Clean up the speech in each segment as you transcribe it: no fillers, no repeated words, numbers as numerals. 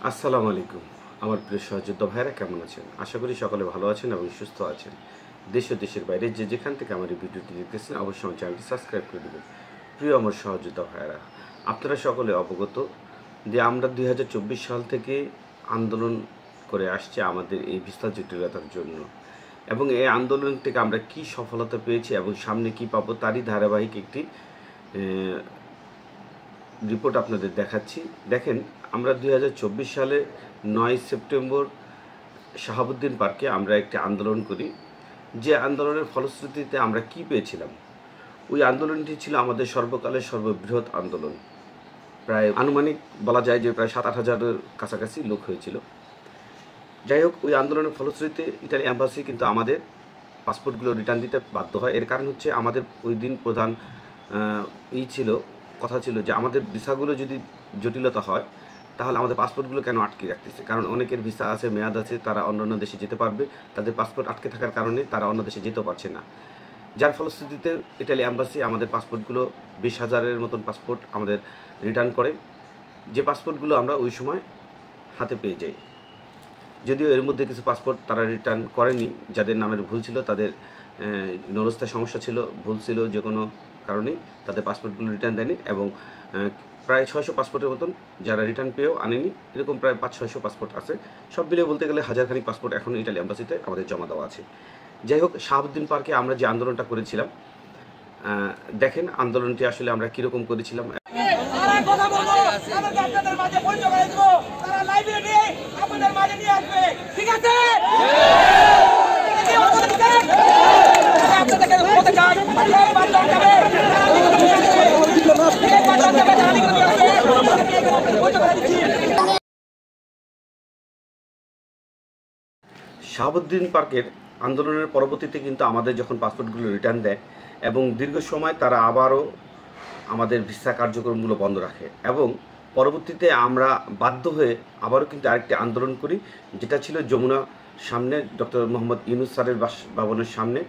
আসসালামু আলাইকুম। আমার প্রিয় সহযোদ্ধা ভাইরা কেমন আছেন? আশা করি সকলে ভালো আছেন এবং সুস্থ আছেন। দেশ ও দেশের বাইরে যে যেখান থেকে আমার এই ভিডিওটি দেখতেছেন অবশ্যই আমার চ্যানেলটি সাবস্ক্রাইব করে দেবেন। প্রিয় আমার সহযোদ্ধা ভাইরা, আপনারা সকলে অবগত যে আমরা 2024 সাল থেকে আন্দোলন করে আসছি আমাদের এই ভিসা জটিলতার জন্য, এবং এই আন্দোলন থেকে আমরা কি সফলতা পেয়েছি এবং সামনে কি পাবো তারই ধারাবাহিক একটি রিপোর্ট আপনাদের দেখাচ্ছি। দেখেন, আমরা 2024 সালে 9 সেপ্টেম্বর শাহাবুদ্দিন পার্কে আমরা একটি আন্দোলন করি। যে আন্দোলনের ফলশ্রুতিতে আমরা কি পেয়েছিলাম, ওই আন্দোলনটি ছিল আমাদের সর্বকালের সর্ববৃহৎ আন্দোলন। প্রায় আনুমানিক বলা যায় যে প্রায় 7-8 হাজারের কাছাকাছি লোক হয়েছিল। যাই হোক, ওই আন্দোলনের ফলশ্রুতিতে ইতালি অ্যাম্বাসি কিন্তু আমাদের পাসপোর্টগুলো রিটার্ন দিতে বাধ্য হয়। এর কারণ হচ্ছে আমাদের ওই দিন প্রধান কথা ছিল যে আমাদের ভিসাগুলো যদি জটিলতা হয় তাহলে আমাদের পাসপোর্টগুলো কেন আটকে রাখতেছে, কারণ অনেকের ভিসা আছে, মেয়াদ আছে, তারা অন্য দেশে যেতে পারবে, তাদের পাসপোর্ট আটকে থাকার কারণে তারা অন্য দেশে যেতেও পারছে না। যার ফলশ্রুতিতে ইটালি অ্যাম্বাসি আমাদের পাসপোর্টগুলো 20,000-এর মতন পাসপোর্ট আমাদের রিটার্ন করে, যে পাসপোর্টগুলো আমরা ওই সময় হাতে পেয়ে যাই। যদিও এর মধ্যে কিছু পাসপোর্ট তারা রিটার্ন করেনি, যাদের নামের ভুল ছিল, তাদের নরস্থায় সমস্যা ছিল, ভুল ছিল, যে কোনো কারণেই তাদের পাসপোর্টগুলো রিটার্ন দেয়নি। এবং প্রায় 600 পাসপোর্টের মতন যারা রিটার্ন পেয়েও আনেনি, এরকম প্রায় 500-600 পাসপোর্ট আছে। সব মিলিয়ে বলতে গেলে হাজারখানিক পাসপোর্ট এখন ইটালি অ্যাম্বাসিতে আমাদের জমা দেওয়া আছে। যাই হোক, শাহাবুদ্দিন পার্কে আমরা যে আন্দোলনটা করেছিলাম, দেখেন আন্দোলনটি আসলে আমরা কীরকম করেছিলাম। শাহাবুদ্দিন পার্কের আন্দোলনের পরবর্তীতে কিন্তু আমাদের যখন পাসপোর্টগুলো রিটার্ন দেয় এবং দীর্ঘ সময় তারা আবারও আমাদের ভিসা কার্যক্রমগুলো বন্ধ রাখে, এবং পরবর্তীতে আমরা বাধ্য হয়ে আবারও কিন্তু আরেকটি আন্দোলন করি, যেটা ছিল যমুনা সামনে ডক্টর মোহাম্মদ ইউনূস স্যারের ভবনের সামনে।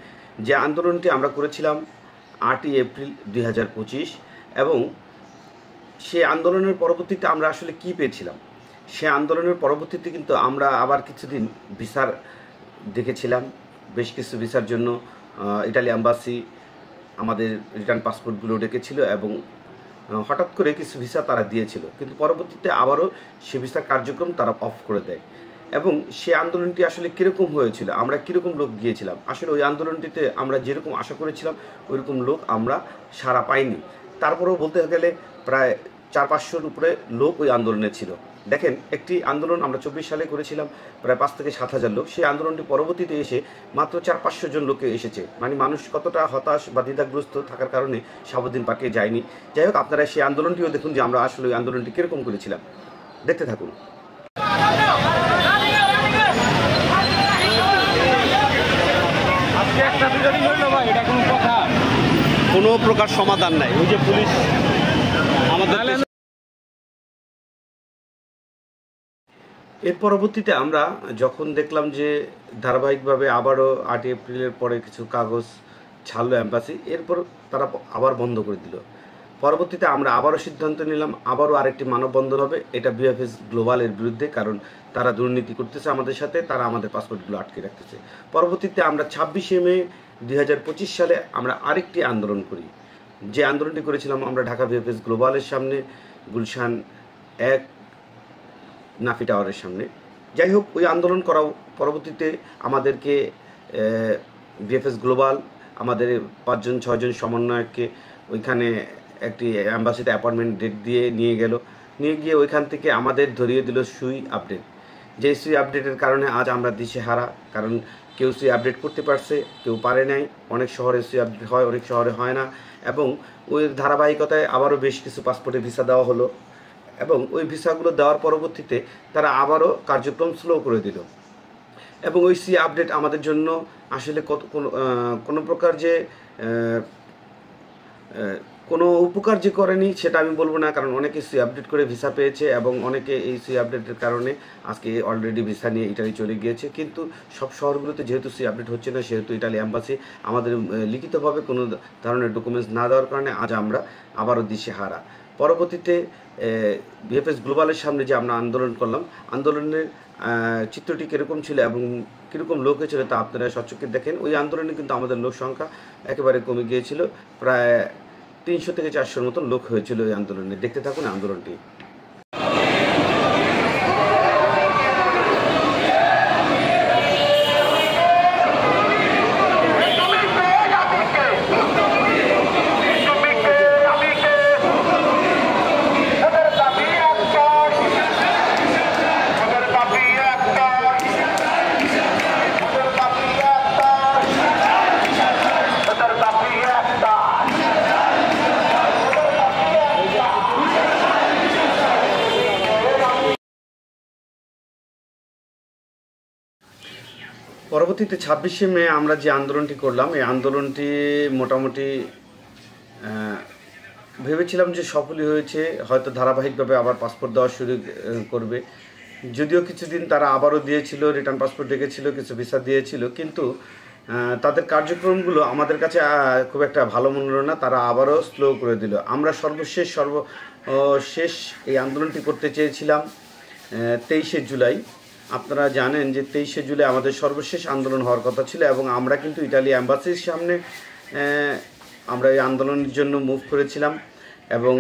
যে আন্দোলনটি আমরা করেছিলাম 8ই এপ্রিল 2025, এবং সে আন্দোলনের পরবর্তীতে আমরা আসলে কি পেয়েছিলাম, সে আন্দোলনের পরবর্তীতে কিন্তু আমরা আবার কিছুদিন ভিসার দেখেছিলাম। বেশ কিছু ভিসার জন্য ইটালি অ্যাম্বাসি আমাদের রিটার্ন পাসপোর্টগুলো ডেকেছিল এবং হঠাৎ করে কিছু ভিসা তারা দিয়েছিল, কিন্তু পরবর্তীতে আবারও সে ভিসার কার্যক্রম তারা অফ করে দেয়। এবং সে আন্দোলনটি আসলে কীরকম হয়েছিল, আমরা কীরকম লোক গিয়েছিলাম, আসলে ওই আন্দোলনটিতে আমরা যেরকম আশা করেছিলাম ওইরকম লোক আমরা সাড়া পাইনি। তারপরেও বলতে গেলে প্রায় 400-500-র উপরে লোক ওই আন্দোলনে ছিল। দেখেন, একটি আন্দোলন আমরা 24 সালে করেছিলাম, প্রায় 5 থেকে 7 হাজার লোক। সেই আন্দোলনটি পরবর্তীতে এসে মাত্র 400-500 জন লোকে এসেছে। মানে মানুষ কতটা হতাশ বা দ্বিধাগ্রস্ত থাকার কারণে শাহাবুদ্দিন পার্কে যায়নি। যাই হোক, আপনারা সেই আন্দোলনটিও দেখুন যে আমরা আসলে ওই আন্দোলনটি কীরকম করেছিলাম, দেখতে থাকুন। কোনো প্রকার সমাধান নাই, ওই যে পুলিশ আমাদের। এর পরবর্তীতে আমরা যখন দেখলাম যে ধারাবাহিকভাবে আবারও 8 এপ্রিলের পরে কিছু কাগজ ছাড়লো অ্যাম্বাসি, এরপর তারা আবার বন্ধ করে দিল। পরবর্তীতে আমরা আবারও সিদ্ধান্ত নিলাম আবারও আরেকটি মানববন্ধন হবে, এটা বিএফএস গ্লোবালের বিরুদ্ধে, কারণ তারা দুর্নীতি করতেছে আমাদের সাথে, তারা আমাদের পাসপোর্টগুলো আটকে রাখতেছে। পরবর্তীতে আমরা 26শে মে 2025 সালে আমরা আরেকটি আন্দোলন করি। যে আন্দোলনটি করেছিলাম আমরা ঢাকা বিএফএস গ্লোবালের সামনে, গুলশান 1 নাফি টাওয়ারের সামনে। যাই হোক, ওই আন্দোলন করা পরবর্তীতে আমাদেরকে বিএফএস গ্লোবাল আমাদের 5-6 জন সমন্বয়ককে ওইখানে একটি অ্যাম্বাসিতে অ্যাপয়েন্টমেন্ট ডেট দিয়ে নিয়ে গিয়ে ওইখান থেকে আমাদের ধরিয়ে দিল সুই আপডেট। যে সুই আপডেটের কারণে আজ আমরা দিশেহারা, কারণ কেউ সুই আপডেট করতে পারছে, কেউ পারে নাই। অনেক শহরে সুই আপডেট হয়, অনেক শহরে হয় না, এবং ওই ধারাবাহিকতায় আবারও বেশ কিছু পাসপোর্টে ভিসা দেওয়া হলো, এবং ওই ভিসাগুলো দেওয়ার পরবর্তীতে তারা আবারও কার্যক্রম স্লো করে দিল। এবং ওই সি আপডেট আমাদের জন্য আসলে কোনো প্রকার যে কোনো উপকার যে করেনি সেটা আমি বলবো না, কারণ অনেকে সি আপডেট করে ভিসা পেয়েছে এবং অনেকে এই সি আপডেটের কারণে আজকে অলরেডি ভিসা নিয়ে ইটালি চলে গিয়েছে। কিন্তু সব শহরগুলোতে যেহেতু সি আপডেট হচ্ছে না, সেহেতু ইটালি অ্যাম্বাসি আমাদের লিখিতভাবে কোনো ধরনের ডকুমেন্টস না দেওয়ার কারণে আজ আমরা আবারও দিশেহারা। পরবর্তীতে বিএফএস গ্লোবালের সামনে যে আমরা আন্দোলন করলাম, আন্দোলনের চিত্রটি কীরকম ছিল এবং কীরকম লোক হয়েছিল তা আপনারা সচক্ষে দেখেন। ওই আন্দোলনে কিন্তু আমাদের লোক সংখ্যা একেবারে কমে গিয়েছিল, প্রায় 300 থেকে 400-র মতন লোক হয়েছিল ওই আন্দোলনে। দেখতে থাকুন আন্দোলনটি। পরবর্তীতে 26শে মে আমরা যে আন্দোলনটি করলাম, এই আন্দোলনটি মোটামুটি ভেবেছিলাম যে সফলই হয়েছে, হয়তো ধারাবাহিকভাবে আবার পাসপোর্ট দেওয়া শুরু করবে। যদিও কিছুদিন তারা আবারও দিয়েছিল, রিটার্ন পাসপোর্ট ডেকেছিল, কিছু ভিসা দিয়েছিল, কিন্তু তাদের কার্যক্রমগুলো আমাদের কাছে খুব একটা ভালো মনে হলো না। তারা আবারও স্লো করে দিল। আমরা সর্বশেষ এই আন্দোলনটি করতে চেয়েছিলাম 23শে জুলাই। আপনারা জানেন যে 23শে জুলাই আমাদের সর্বশেষ আন্দোলন হওয়ার কথা ছিল, এবং আমরা কিন্তু ইটালি অ্যাম্বাসির সামনে আমরা এই আন্দোলনের জন্য মুভ করেছিলাম, এবং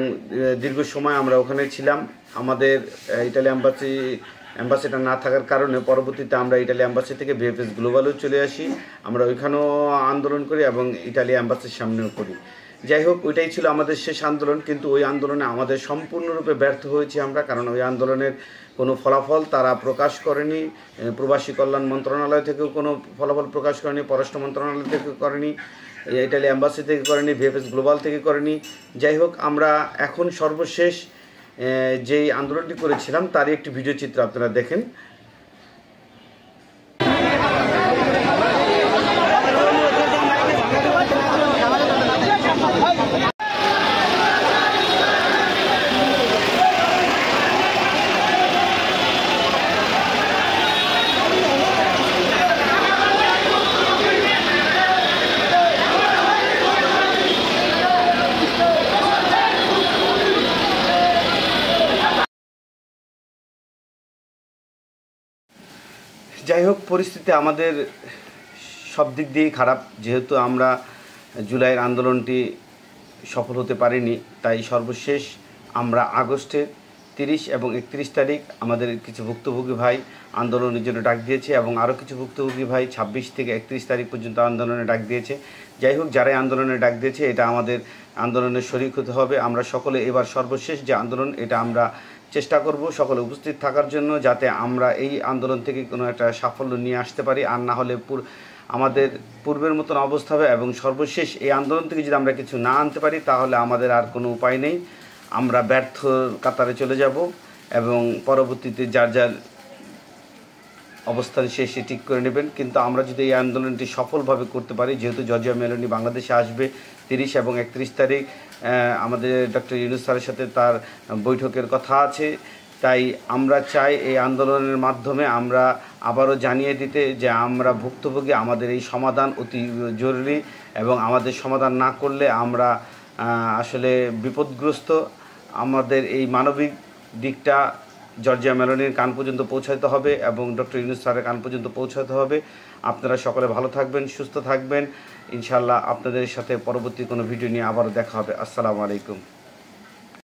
দীর্ঘ সময় আমরা ওখানে ছিলাম। আমাদের ইটালি অ্যাম্বাসিটা না থাকার কারণে পরবর্তীতে আমরা ইটালি অ্যাম্বাসি থেকে বিএফএস গ্লোবালেও চলে আসি। আমরা ওইখানেও আন্দোলন করি এবং ইটালি অ্যাম্বাসির সামনেও করি। যাই হোক, ওইটাই ছিল আমাদের শেষ আন্দোলন, কিন্তু ওই আন্দোলনে আমাদের সম্পূর্ণরূপে ব্যর্থ হয়েছি আমরা, কারণ ওই আন্দোলনের কোনো ফলাফল তারা প্রকাশ করেনি। প্রবাসী কল্যাণ মন্ত্রণালয় থেকেও কোনো ফলাফল প্রকাশ করেনি, পররাষ্ট্র মন্ত্রণালয় থেকে করেনি, ইটালি অ্যাম্বাসি থেকে করেনি, বিএফএস গ্লোবাল থেকে করেনি। যাই হোক, আমরা এখন সর্বশেষ যেই আন্দোলনটি করেছিলাম তারই একটি ভিডিও চিত্র আপনারা দেখেন। যাই হোক, পরিস্থিতি আমাদের সব দিক দিয়েই খারাপ। যেহেতু আমরা জুলাইয়ের আন্দোলনটি সফল হতে পারিনি, তাই সর্বশেষ আমরা আগস্টের 30 এবং 31 তারিখ আমাদের কিছু ভুক্তভোগী ভাই আন্দোলনের জন্য ডাক দিয়েছে, এবং আরও কিছু ভুক্তভোগী ভাই 26 থেকে 31 তারিখ পর্যন্ত আন্দোলনে ডাক দিয়েছে। যাই হোক, যারাই আন্দোলনে ডাক দিয়েছে, এটা আমাদের আন্দোলনের শরিক হতে হবে। আমরা সকলে এবার সর্বশেষ যে আন্দোলন, এটা আমরা চেষ্টা করব সকলে উপস্থিত থাকার জন্য, যাতে আমরা এই আন্দোলন থেকে কোনো একটা সাফল্য নিয়ে আসতে পারি। আর না হলে আমাদের পূর্বের মতন অবস্থা হবে, এবং সর্বশেষ এই আন্দোলন থেকে যদি আমরা কিছু না আনতে পারি, তাহলে আমাদের আর কোনো উপায় নেই। আমরা ব্যর্থ কাতারে চলে যাব, এবং পরবর্তীতে যার যার অবস্থান সে ঠিক করে নেবেন। কিন্তু আমরা যদি এই আন্দোলনটি সফলভাবে করতে পারি, যেহেতু জর্জিয়া মেলোনি বাংলাদেশে আসবে 30 এবং 31 তারিখ, আমাদের ডক্টর ইউনূস স্যারের সাথে তার বৈঠকের কথা আছে, তাই আমরা চাই এই আন্দোলনের মাধ্যমে আমরা আবারও জানিয়ে দিতে যে আমরা ভুক্তভোগী, আমাদের এই সমাধান অতি জরুরি, এবং আমাদের সমাধান না করলে আমরা আসলে বিপদগ্রস্ত। আমাদের এই মানবিক দিকটা জর্জিয়া মেলোনির কান পর্যন্ত পৌঁছাতে হবে, এবং ডক্টর ইউনূস স্যারের কান পর্যন্ত পৌঁছাতে হবে। আপনারা সকলে ভালো থাকবেন, সুস্থ থাকবেন। ইনশাআল্লাহ আপনাদের সাথে পরবর্তী কোনো ভিডিও নিয়ে আবারও দেখা হবে। আসসালামু আলাইকুম।